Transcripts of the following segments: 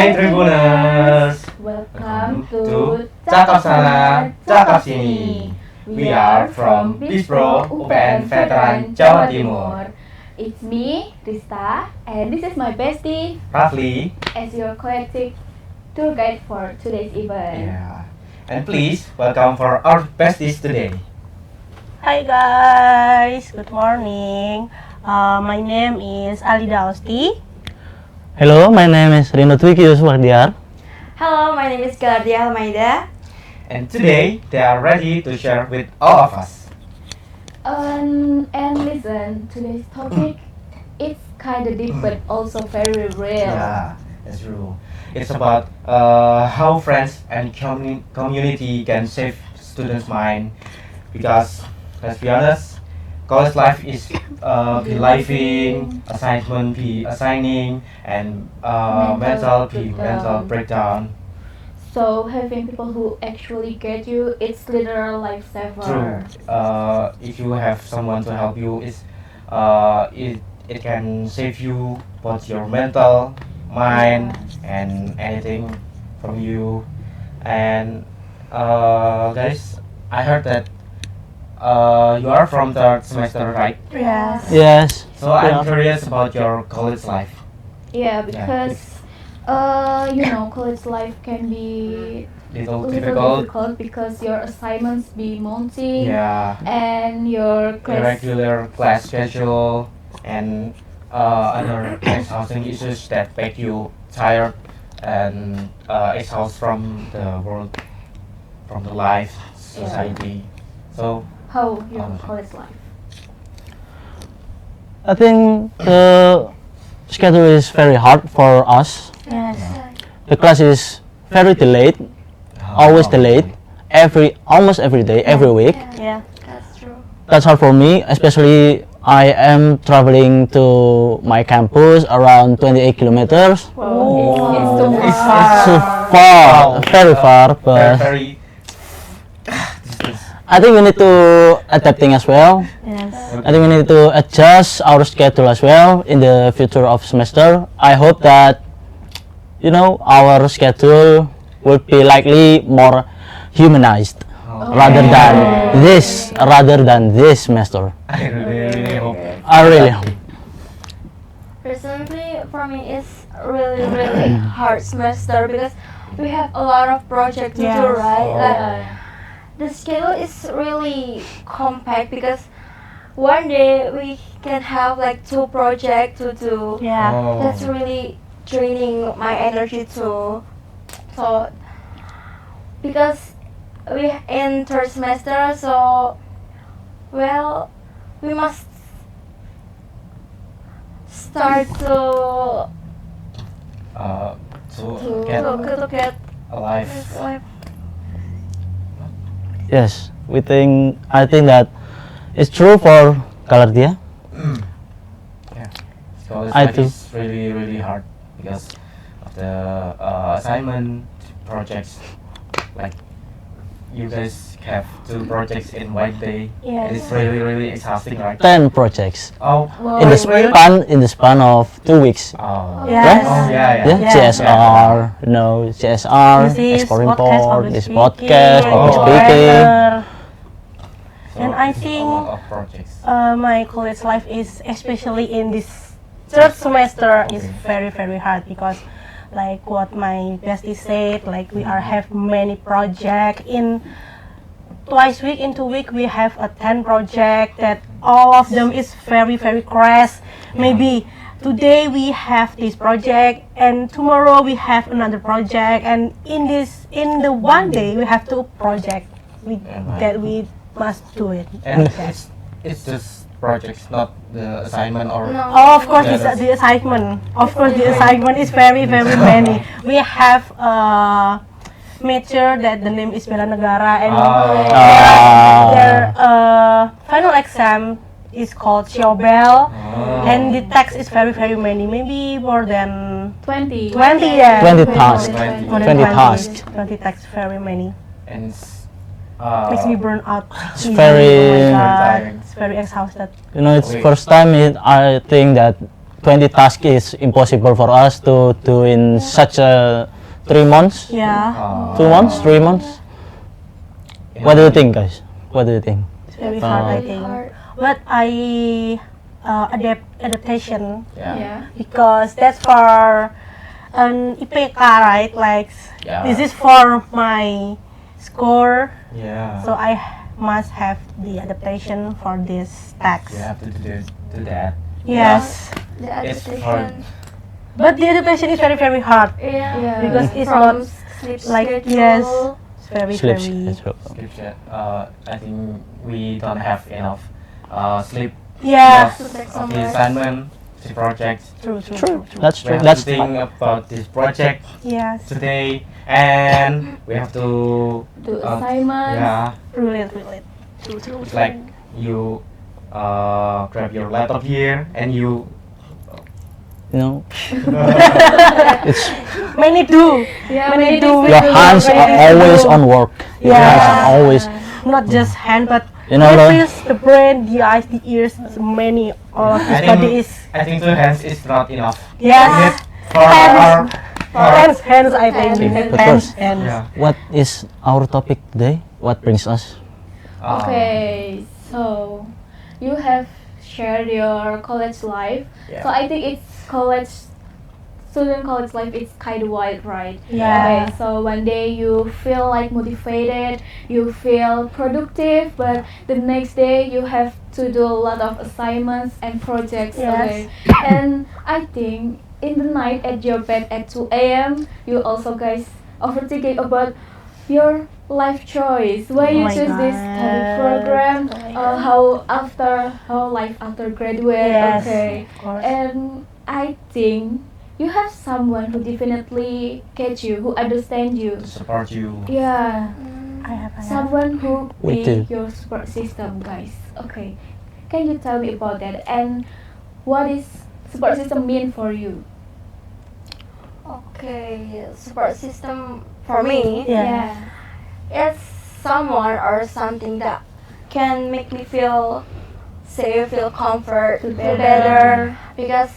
Hai Tribuners, Welcome to Cakap Sana, Cakap Sini. We are from Bispro UPN Veteran Jawa Timur. It's me, Rista, and this is my bestie Rafli, as your collective tour guide for today's event. yeah. And please welcome for our besties today. Hi guys, good morning. My name is Alida Osti. Hello, my name is Rino Twiki Yuswardiar. Hello, my name is Galardia Almeida. And today they are ready to share with all of us. And listen, today's topic, it's kind of deep but also very real. Yeah, that's true. It's about how friends and community can save students' mind. Because let's be honest, college life is be living, assignment be assigning, and mental breakdown. breakdown. So having people who actually get you, it's literal lifesaver. True. If you have someone to help you, it can save you both your mental, mind, and anything from you. And guys, I heard that you are from third semester, right? Yes. Yes. So I'm curious about your college life. Yeah, because college life can be Little little difficult. difficult because your assignments be mounting Yeah. and your class. Irregular class schedule and other exhausting issues that make you tired and exhaust from the world, from the life, society. So How your college life? I think the schedule is very hard for us. Yes. The class is very delayed, always delayed, almost every day, every week. Yeah. That's true. That's hard for me, especially I am traveling to my campus around 28 kilometers. Oh. It's too It's- far. So far, very far, very, but very I think we need to adapting as well. Yes. I think we need to adjust our schedule as well in the future of semester. I hope that our schedule will be likely more humanized rather than this semester. I really hope. I really hope. Personally, for me, it's really hard semester because we have a lot of projects to do, Yes. right? Oh. Like, the schedule is really compact because one day we can have like 2 projects to do. Yeah. Oh. That's really draining my energy too. So because we in third semester, so we must start to To get get alive. this life. Yes, I think that it's true for Galardia. Yeah. College I life too. is really hard because of the assignment projects. Like you guys have 2 projects in one day. Yes. And it's really exhausting, right? 10 projects Oh. in the span of 2 weeks. Oh. Yes. Oh yeah. Yeah, Yeah. CSR, CSR, This is exploring podcast, report, public this speaking, podcast, public Oh. speaking. So And I it's think, a lot of projects. My college life is especially in this third semester is very hard because like what my bestie said, like we have many projects in twice week into week we have a 10 project that all of them is very crash. Maybe today we have this project and tomorrow we have another project, and in the one day we have 2 project that we must do it. And Yeah. it's just projects, not the assignment or. No. Oh, of course, Yeah, it's that's- the assignment. Of course, the assignment is very many. We have a major that the name is Bela Negara, and their final exam is called Ciobel, and the text is very many. Maybe more than 20. 20. Yeah. 20 tasks. More than 20 tasks. 20 texts, very many. And it's Makes me burn out. It's easily. very- Oh my God, tiring. it's very exhausted. It's Okay. first time I think that 20 tasks is impossible for us to do in such a 3 months. Yeah, 2 months, 3 months. What do you think, guys? What do you think? it's very hard, I Really think. hard. But I adaptation Yeah. because that's for an IPK, right? Like Yeah. this is for my score, Yeah. so I must have the adaptation for this tax. You have to do that. Yes, The It's adaptation. but the adaptation is very very hard. Yeah. Yeah. Because it's From not sleep like schedule. yes, it's very Sleep very schedule. Sleep set. I think we don't have enough sleep. yeah. because To take of some the rest. assignment, the project. True. That's We true. have That's to think about this project Yes, today, and we have to. Do assignments. Yeah, relate. it's like you grab your laptop here and you. you know, it's Many do. Yeah, Many many do. things your to do. hands are always on work. Your Yeah. hands are always, Not just hand, but you know, the face, the brain, the eyes, the ears. Many. All of I this body think is I think 2 hands is not enough. yes. For our. Hands, I think. Hands. Hands. Yeah. what is our topic today? What brings us? Okay, so you have shared your college life. Yeah. So I think it's student college life is kind of wild, right? Yeah. Okay, so one day you feel like motivated, you feel productive, but the next day you have to do a lot of assignments and projects. Yes. Okay, and I think in the night at your bed at 2 a.m. you also guys overthinking about your life choice, why Oh you my choose this study God. program, Oh my God. how life after graduate. Yes, Okay, of course. and I think you have someone who definitely get you, who understand you. To support you. Yeah, I have. someone who We be do. your support system, guys. Okay, can you tell me about that and what is support system mean for you? Okay, support system for me. Yeah. It's someone or something that can make me feel safe, feel comfort, Feel feel better. better. Because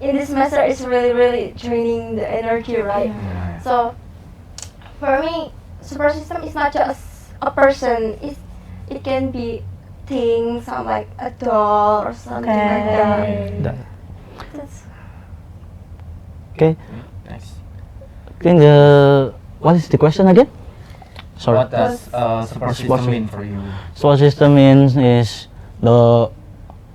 in this semester, it's really draining the energy, right? Yeah. So for me, support system is not just a person. It can be things, some like a doll or something like that. That- That's Okay. Next. Then what is the question again? Sorry. What does support Support system mean for you? Support system means is the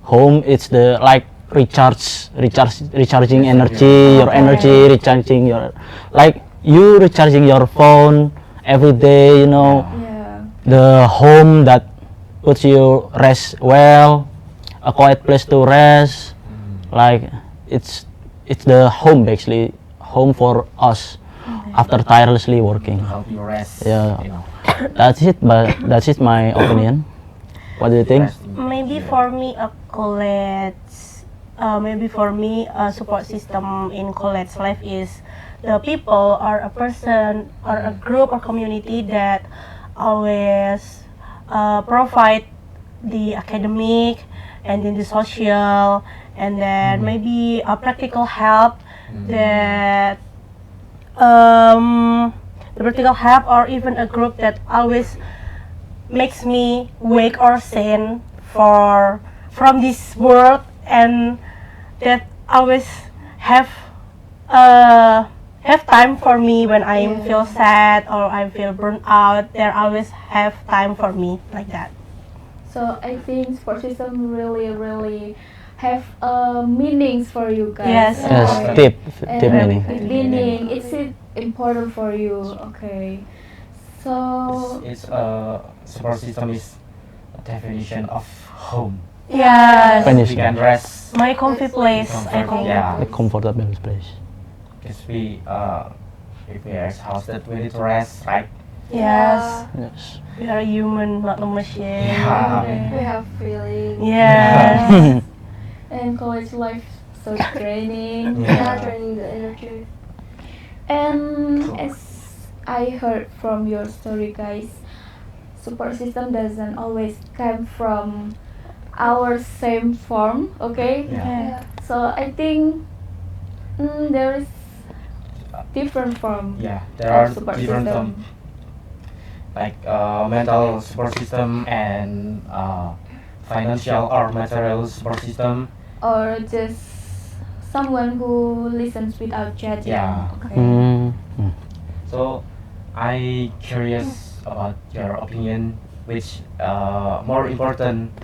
home. It's the like recharging energy, your energy, recharging your like you recharging your phone every day. You know, Yeah. the home that puts you rest well, a quiet place to rest. Like it's the home basically, home for us after tirelessly working. To help you rest. Yeah. You know. That's it, but that's it my opinion. What do you think? Resting. Maybe Yeah. for me a college, maybe for me a support system in college life is the people or a person or a group or community that always provide the academic and then the social and then maybe a practical help that the practical help or even a group that always makes me wake or sane from this world and that always have time for me when I feel sad or I feel burnt out. They always have time for me like that. So I think support system really have meanings for you guys. Yes. Yes, Okay. tip And meaning. with meaning, it's important for you. Okay. So It's support system is a definition of home. Yes, Finish. We can rest. my comfy place. I think. Yeah. A comfortable place. Because if we are exhausted, we need to rest, right? Yes, Yes. we are human, not a machine. Yeah. We have feelings. Yes. and college life so draining. Yeah, draining the energy. And as I heard from your story, guys, support system doesn't always come from our same form. Okay. Yeah. Yeah. So I think there is different form Yeah, there are of support different system. like mental support system and financial or material support system. Or just someone who listens without judging. Yeah. Okay. Mm. So I curious about your opinion, which more important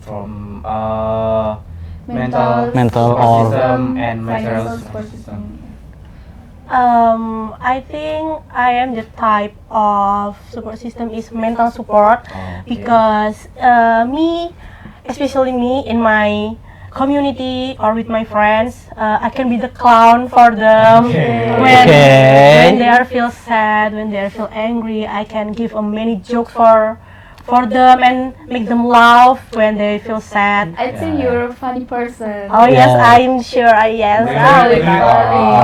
from mental Mental support or- system and material financial support support system. system. I think I am the type of support system is mental support Okay. because me, especially me in my community or with my friends, I can be the clown for them Okay. when Okay. when they are feel sad, when they are feel angry. I can give a many jokes for them and make them laugh when they feel sad. I think Yeah. you're a funny person. Oh yes, Yeah. I'm sure. Yes. Really? Oh,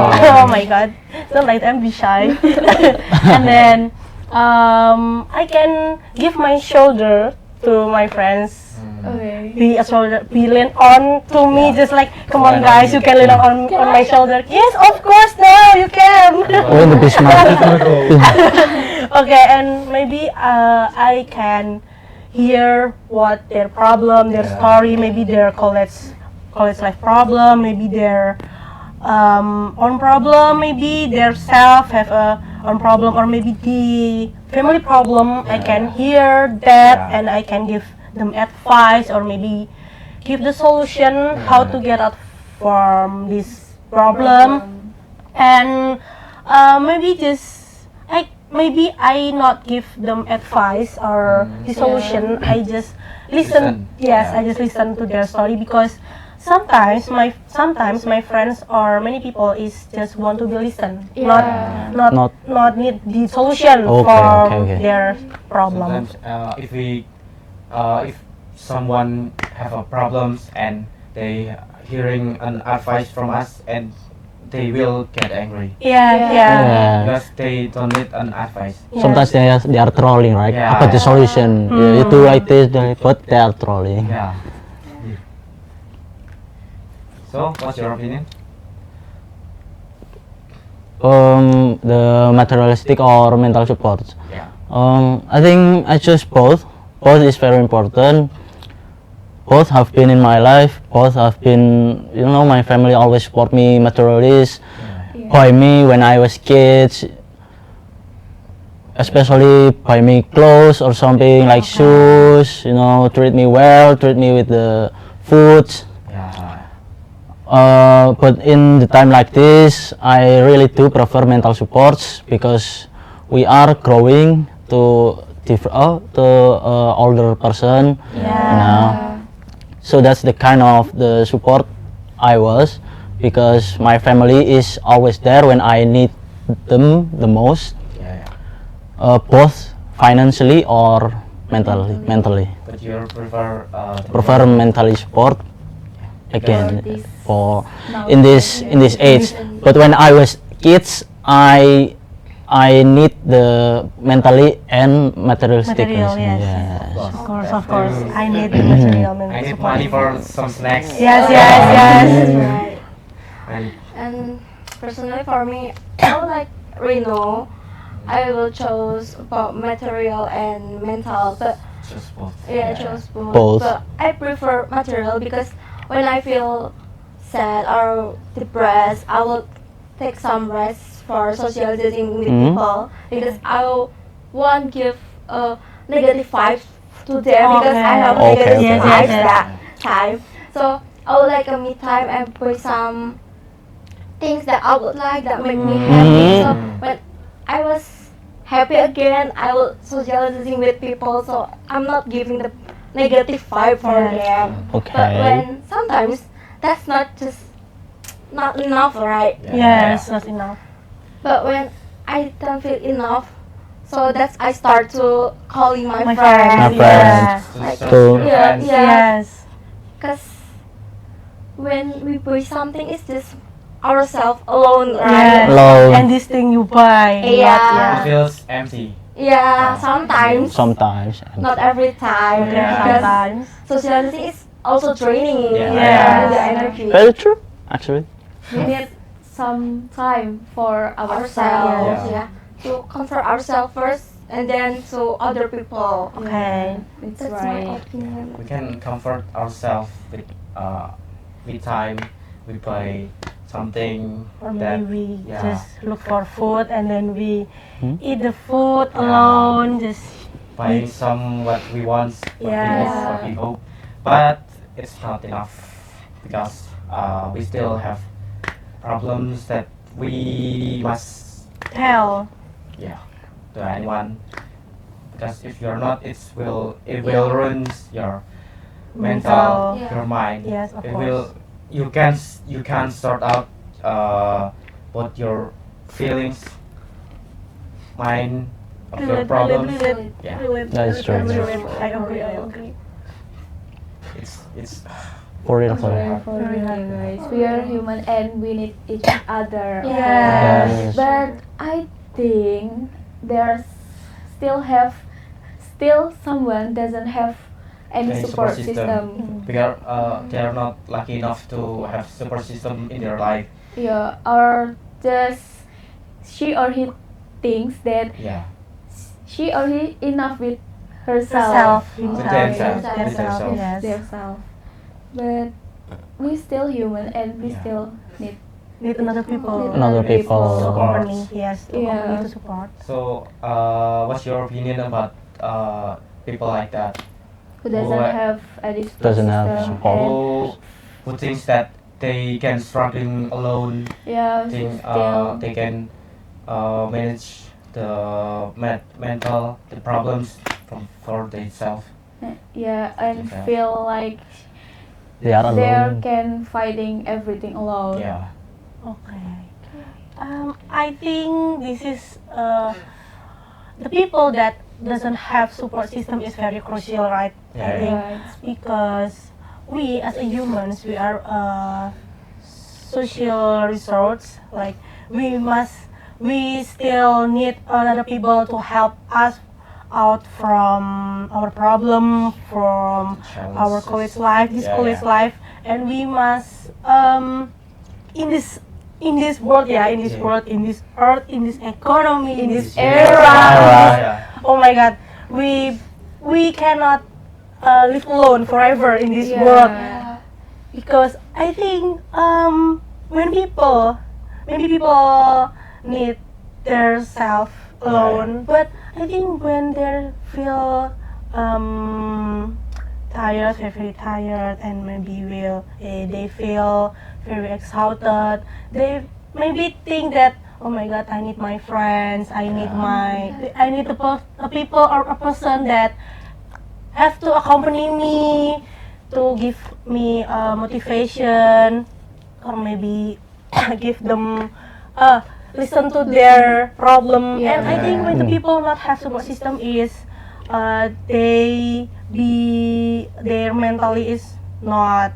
Really? oh my god. Don't like them be shy. And then I can give my shoulder to my friends. Okay. Be a shoulder, be lean on to me, just like come on guys, you can lean on my shoulder. Yes, of course, now you can. Oh, in the basement. Okay, and maybe I can hear what their problem, their Yeah. story, maybe their college life problem, maybe their own problem, maybe their self have a own problem, or maybe the family problem. I can hear that Yeah. and I can give them advice or maybe give the solution how to get out from this problem. And maybe just maybe I not give them advice or the solution. I just listen. Listen. Yes, Yeah. I just listen to their story because sometimes my friends or many people is just want to be listened, Yeah. not need the solution Okay, for okay. their problem. Sometimes if someone have a problems and they hearing an advice from us and they will get angry Yeah, Yeah. yeah. Yeah. because they don't need an advice. Sometimes they are trolling, right? Yeah. About the solution. Yeah, you do like this, but they are trolling. Yeah. So, what's your opinion? The materialistic or mental support. Yeah. I think I choose both. Both is very important. Both have been in my life. Both have been, my family always support me materially, Yeah. buy me when I was kids, especially buy me clothes or something like shoes. Treat me well, treat me with the food. Yeah. But in the time like this, I really do prefer mental supports because we are growing to older person. Yeah. So that's the kind of the support I was, because my family is always there when I need them the most, Yeah. both financially or mentally. But you prefer the Prefer mentally support again this for now in this age. But when I was kids, I need the mentally and materialistic. Material, yes. Yes. Of course, I need the material I need support. money for some snacks. Yes, yes, yes. Right. And And personally for me, I would like Reno. I will choose about material and mental, but just both. yeah, I chose both. Both. But I prefer material because when I feel sad or depressed, I will take some rest for socializing with people because I won't give a negative vibe to them because I have Okay, negative okay. vibes Yes, yes. that time. So I would like a me time and put some things that I would like that make me happy. So when I was happy again, I will socializing with people. So I'm not giving the negative vibe for them. But Okay. when sometimes that's not enough, right? Yes, that's enough. But when I don't feel enough, so that's I start to calling my, My friends. friends, friends. Like, So, To- your yeah, friends. yeah. Yes. Cause when we buy something, it's just ourselves alone, Yeah. right? Alone. And this thing you buy. Yeah. It feels empty. Yeah, sometimes, Sometimes. not every time. Yeah, Because sometimes. socializing is also draining. Yeah. Yeah. The energy. Very true, actually. We need some time for ourselves. Ourselves, Yeah. to comfort ourselves first, and then to other people. Okay. That's That's my right. opinion. We can comfort ourselves with time. We buy something Or that maybe we yeah. just look for food and then we Hmm? eat the food Yeah. alone. Just buying some what we want, Yeah. what we hope, but it's not enough because we still have problems that we must tell. to anyone. Because if you're not, it will ruin your mental, Yeah. your mind. Yes, of It course. will you can sort out what your feelings, mind of your problems. Yeah. That is true. I agree. It's For real, for Very real. for real, guys. We are human and we need each other. Yes. Yes. But I think there's still someone doesn't have any Any support support system. because they are not lucky enough to have support system in their life. Yeah, or just she or he thinks that Yeah. she or he enough with herself, Herself, With himself, themselves. yes, With themselves. yes. themselves. But we still human and we Yeah. still need Need another people. Need Another people. To Support. company, yes, to Yeah. company to support. So, what's your opinion about people like that who doesn't Who- have any support Doesn't have system support. and who thinks that they can struggling alone, yeah, think still they can manage the mental the problems for themselves. yeah, and Okay. feel like They are they alone. can fighting everything alone. Yeah. Okay. I think this is the people that doesn't have support system is very crucial, right? I Yeah. think Right. because we as a humans we are social resource. Like we still need other people to help us out from our problem, from our college life, this Yeah, college yeah. life, and we must in this world, in this Yeah. world, in this earth, in this economy, in this Yeah. era. Yeah. Oh my God, we cannot live alone forever in this Yeah. world, because I think when people maybe people need their self alone, but I think when they feel tired, very tired, and maybe they feel very exhausted, they maybe think that, oh my God, I need my friends, I need a people or a person that have to accompany me, to give me motivation, or maybe give them listen to their problem. Yeah. And I think when the people not have support system is their mentally is not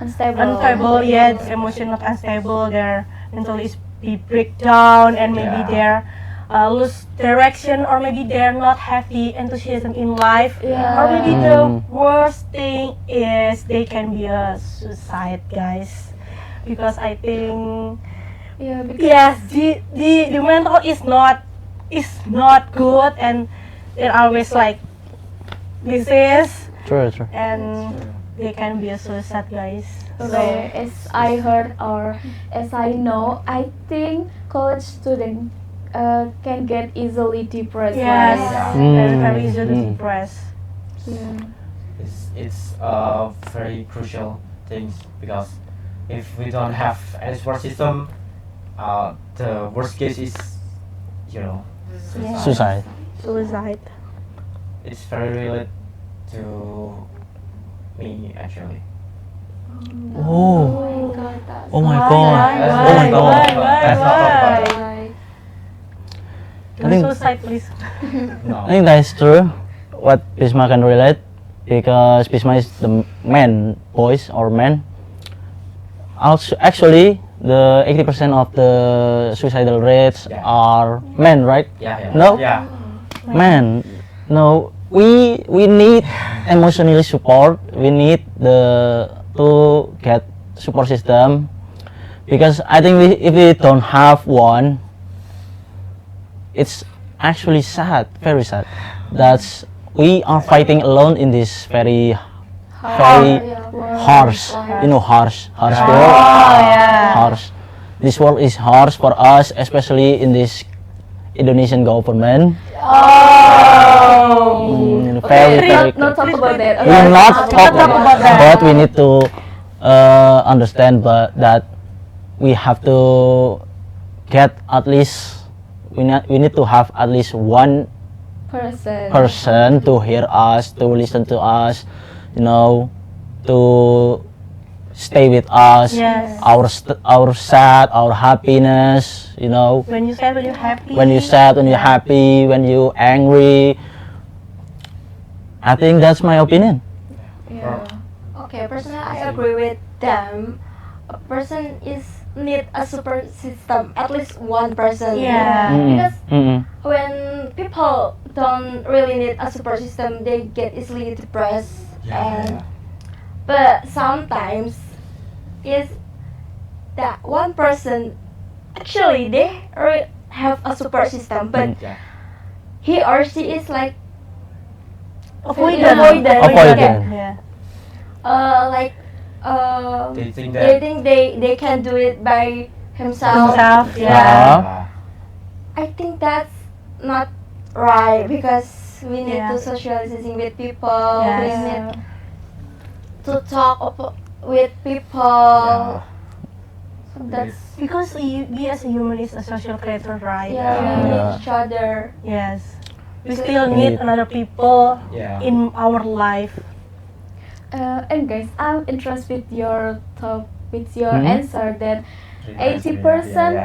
unstable yet, emotion not unstable, their mentally is be breakdown, and maybe Yeah. they're lose direction, or maybe they're not happy enthusiasm in life, Yeah. or maybe the Mm. worst thing is they can be a suicide, guys, because I think Yeah, because yes, the mental is not good, and they're always like disease, True, true. and they can be a suicide, guys. okay, as I heard or as I know, I think college student can get easily depressed. Yes, right? very Mm. easy to Mm. depress. Yeah. It's very crucial things because if we don't have any support system, the worst case is, Yeah. Suicide. Suicide. It's very related to me actually. Oh. Oh my god, that's Oh my Why? god. Why? Oh my god. Let's not talk about it. right. I think- Suicide, please. No. I think that's true. What Bisma can relate, because Bisma is the man voice or man. Also, actually, the 80% of the suicidal rates Yeah. are men, right? Yeah. No? Yeah. Man, no. we need emotionally support. We need to get support system, because I think if we don't have one, it's actually sad, very sad. That's we are fighting alone in this very harsh, harsh world. Harsh. This world is harsh for us, especially in this Indonesian government. Very Not talk about that. we will not talk about that, but we need to understand that we have to get at least we need to have at least one person to hear us, to listen to us, to stay with us. Yes. Our sad, our happiness, When you sad, when you're happy. when you're sad, when you're happy, when you're angry. I think that's my opinion. Yeah. Okay, personally, I agree with them. A person is need a support system, at least one person. Yeah. Because Mm-mm. when people don't really need a support system, they get easily depressed. And but sometimes is that one person actually they have a support system, but Yeah. he or she is like Avoidant. Avoidant. Yeah. like They think they that. think they can do it by himself. Himself, yeah. I think that's not right because we need Yeah. to socializing with people. We Yes. need to talk with people. So that's Because we as a human is a social creature, right? yeah, we need Yeah. each other. Yes. We Because still we need need- another people Yeah. in our life. And guys, I'm interested with your answer that 80%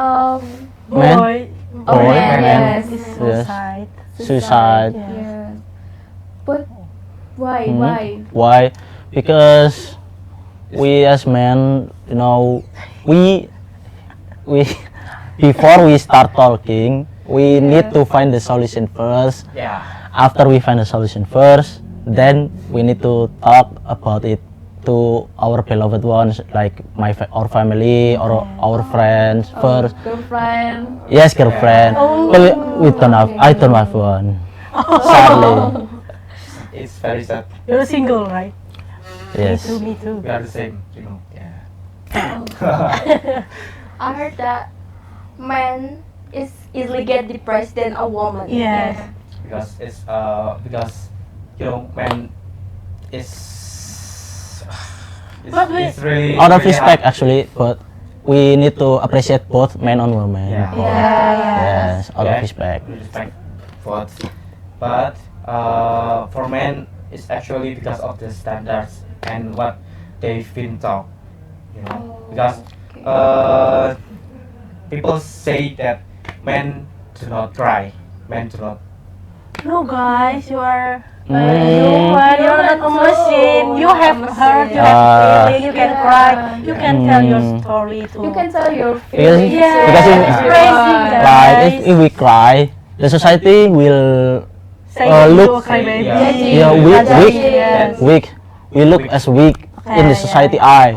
of Man? Boy, Boy, men, man. yes, is Yes. suicide. Suicide. Yeah. Yeah. But why? Mhm. Why? Why? Because we as men, we before we start talking, we need to find the solution first. Yeah. After we find the solution first, then we need to talk about it to our beloved ones, like our family or our friends first. Girlfriend. Yes, girlfriend. But we don't have. I don't have one. Sadly. It's very sad. You're single, right? Yes. Me too. We are the same, Yeah. I heard that men is easily get depressed than a woman. Yes. Because man is But we- it's really Out of really respect, hard. actually, but we need to appreciate both men and women. Yeah. Yes, out of Yeah, respect. respect both. But for men, it's actually because of the standards and what they've been taught. Because people say that men do not cry, men do not. No, guys, you are Mm. human. You're not a machine. You have heart. You have feeling. You can cry. You can tell your Mm. story too. You can tell your Because, feelings. Yes. because It's crazy, guys. like if we cry, the society will Say look- you cry, baby. Yeah. weak. Yes. weak. We look as weak in the Yeah, society yeah. eye.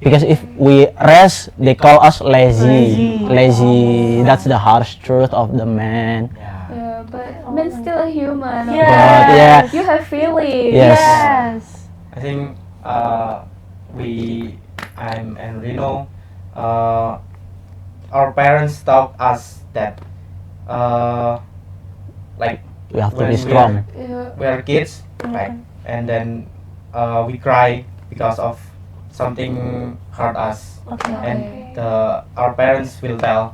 Because if we rest, they call us lazy. Lazy. That's the harsh truth of the man. Yeah, but men still a human. Yes. But yeah, You have feelings. Yes. Yes. I think I'm and Rino, our parents taught us that like we have to when be strong. we're kids, right? And then we cry because of something hurt us, Okay. and our parents will tell,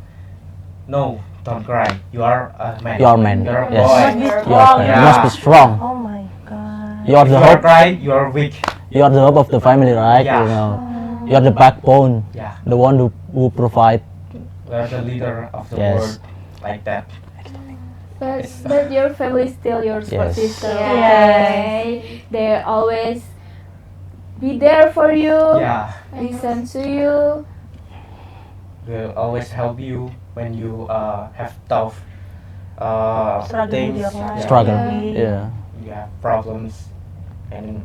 no, don't cry. You are a man. You are man. You're a Yes. boy. Must be You strong. you must be strong. Oh my God. You are If the you are hope. cry, you are weak. You are the hope of the family, right? Yeah. You are the backbone, Yeah. the one who provide. We're the leader of the Yes. world, like that. But your family is still your support Yes. system. Yes. Okay? They always be there for you. Yeah. Listen to you. Will always help you when you have tough Struggle with things, your life. Struggle. Yeah. Yeah. you have problems, and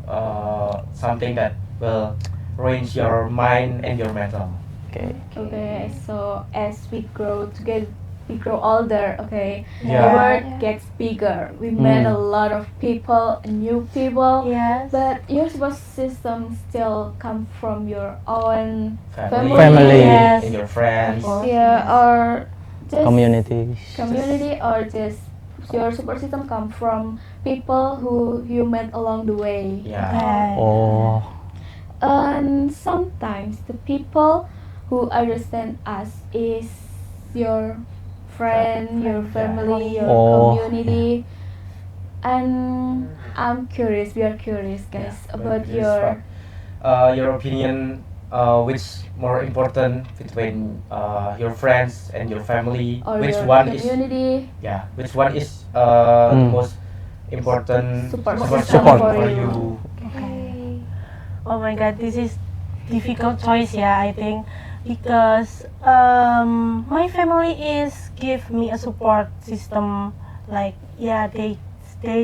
something that will ruin your mind and your mental. Okay. Okay, so as we grow together, we grow older. Okay, the Yeah. world gets bigger. We met a lot of people, new people. Yes. But your support system still come from your own Family. Yes. and your friends. Of course. yeah, or just Communities. community, or just your support system come from people who you met along the way. Yeah. Yes. Oh. And sometimes the people who understand us is your friend, your family, your Oh. community. And I'm curious, we are curious, guys, Yeah, about but your opinion, which more important between your friends and your family? or Which your one is community. which one is the Mm. most important Support system for for you? you. Okay. Oh my God, this is difficult choice, yeah, I think, because my family is give me a support system, like yeah, they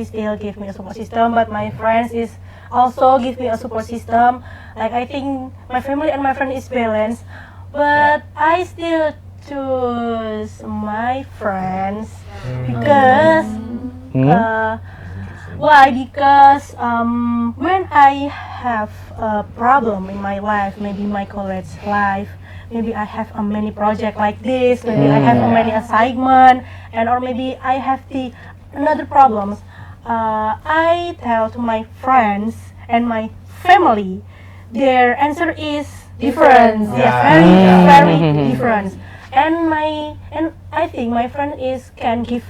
still give me a support system, but my friends is also give me a support system. Like I think my family and my friend is balanced, but I still choose my friends because Hmm? why? Because when I have a problem in my life, maybe my college life, maybe I have a many project like this, maybe I have a many assignment, and or maybe I have the another problems. I tell to my friends and my family, their answer is different. Different. Yes, Yeah. very Yeah. different. And I think my friend is can give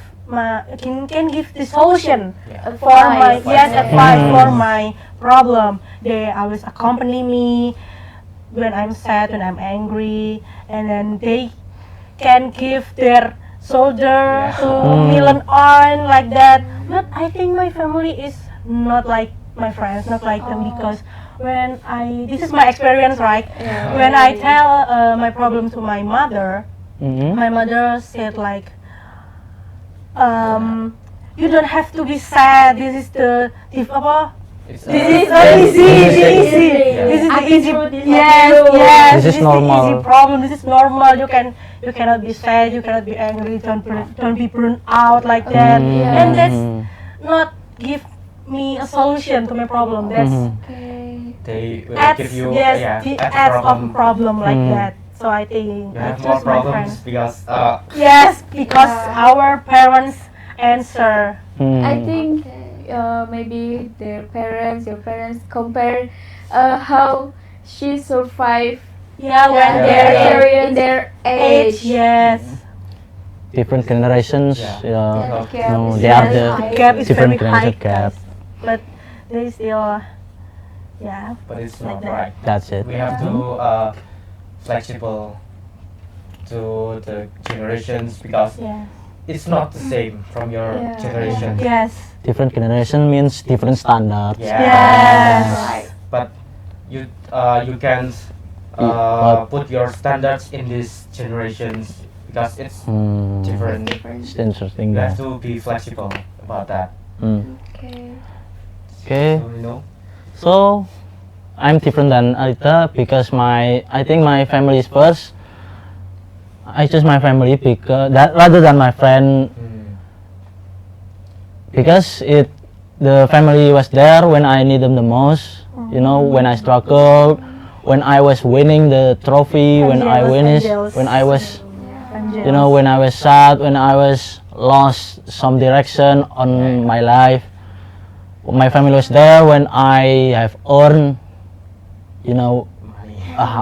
give the solution Yeah. for my Advice. advice for my problem. They always accompany me when I'm sad, when I'm angry, and then they can give their shoulder Yeah. to me on like that. But I think my family is not like my friends, not like them, because when this is my experience, right? Yeah. When I tell my problem to my mother, Mhm. my mother said like, you don't have to be sad. This is the apa? It's, This is easy. This is the easy. Yes, yes. This is normal. Easy problem. This is normal. You cannot be sad. You cannot be angry. Don't be burned out like that. Yeah. And that's not give me a solution to my problem. That's Mhm. Okay. they will adds give you yes, the adds adds of problem like Mm. that. So I think You I have more choose my problems friends. because Yes, because our parents answer. Hmm. I think maybe their parents, your parents compare how she survived Yeah, when Yeah. they're their in their age. age. Yes. different generations. Yeah. Yeah. The gap No, is they are very the high. Gap is different very high, generation gap. but they still, yeah. but it's Like not that. right. That's it. We have to flexible to the generations because Yeah. it's not the same from your Yeah. generation. Yes. Different generation means different standards. Yeah. Yes. Right. But you can but- put your standards in these generations because it's Hmm. different. It's interesting. You Yeah. have to be flexible about that. Hmm. Okay. Okay. So, you know. So I'm different than Alita because I think my family is first. I choose my family because that rather than my friend because the family was there when I need them the most. You know, when I struggled, when I was winning the trophy, when I Angels. was you know, when I was sad, when I was lost some direction on my life. My family was there when I have earned, you know,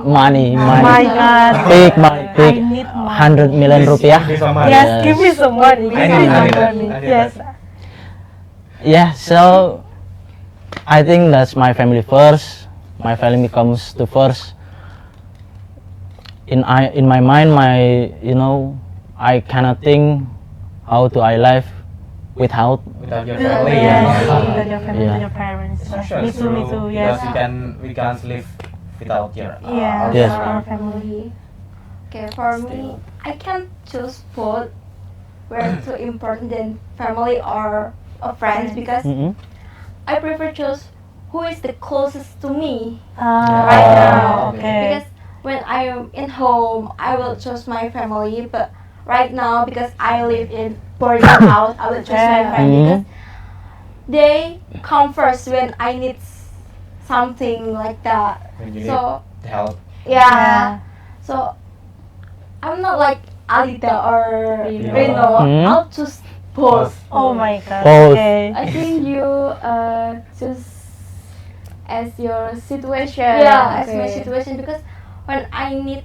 money, My God. big money, big I need money. 100 million rupiah. Give me some money. Yes, give me some money. Give I me need some that. money. I need Yes. that. Yeah, so I think that's my family first. My family comes to first. In my mind, I cannot think how do I live without. Without your Yes, family. without your family, Yeah. without your parents. Sure, Me too, me true, too. Because Yes. we can't live without your Yeah. Yes. Our family. Okay, for me, I can choose both were too important than family or friends because Mm-hmm. I prefer choose who is the closest to me Right now, okay. okay. because when I am in home I will choose my family, but right now because I live in boarding house I will choose my Yeah. friend Mhm. because they come first when I need something like that. When you So need help. yeah. So I'm not like Alida or Rino. Rino. Hmm? I'll choose both. Oh my god. Both. Okay. I think you choose as your situation. Yeah, as my Okay. situation because when I need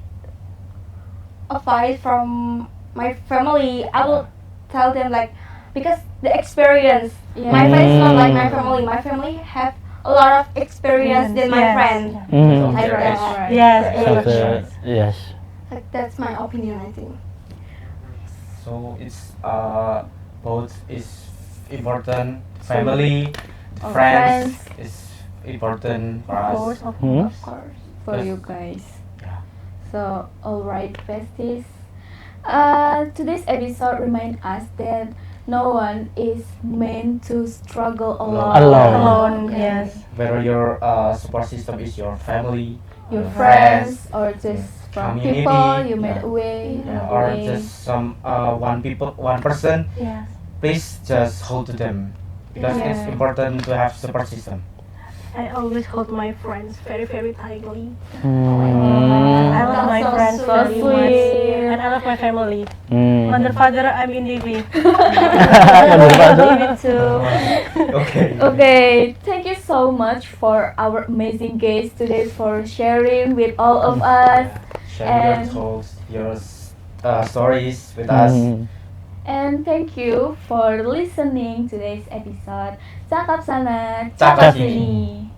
advice from my family, I will tell them like because the experience. Yeah. My friends not like my Mm. family. My family have a lot of experience than my Yes. friend. Mm-hmm. Like Their that. age. Right. Yes. Have a- yes. Like that's my opinion. I think. So it's both is important. Family, Or friends is important for Of us. course, of Hmm? course. Of course. For Yes. you guys. Yeah. So, alright, besties. Today's episode reminds us that no one is meant to struggle alone. Alone. Alone, Yeah. yes. Whether your support system is your family, Your your friends, or just from community, people you yeah. met away, yeah, or just some one person, Yes. please just hold to them because it's Yeah. important to have support system. I always hold my friends very, very tightly. Mm. I love my That's so friends so very much. sweet. And I love my family. Mm. Mother, father, I'm in DV. Mother, father. Me too. Okay. Okay, thank you so much for our amazing guest today for sharing with all of us. Share your And- thoughts, your stories with us. Mm. And thank you for listening today's episode. Cakap sana, Cakap cakap sini.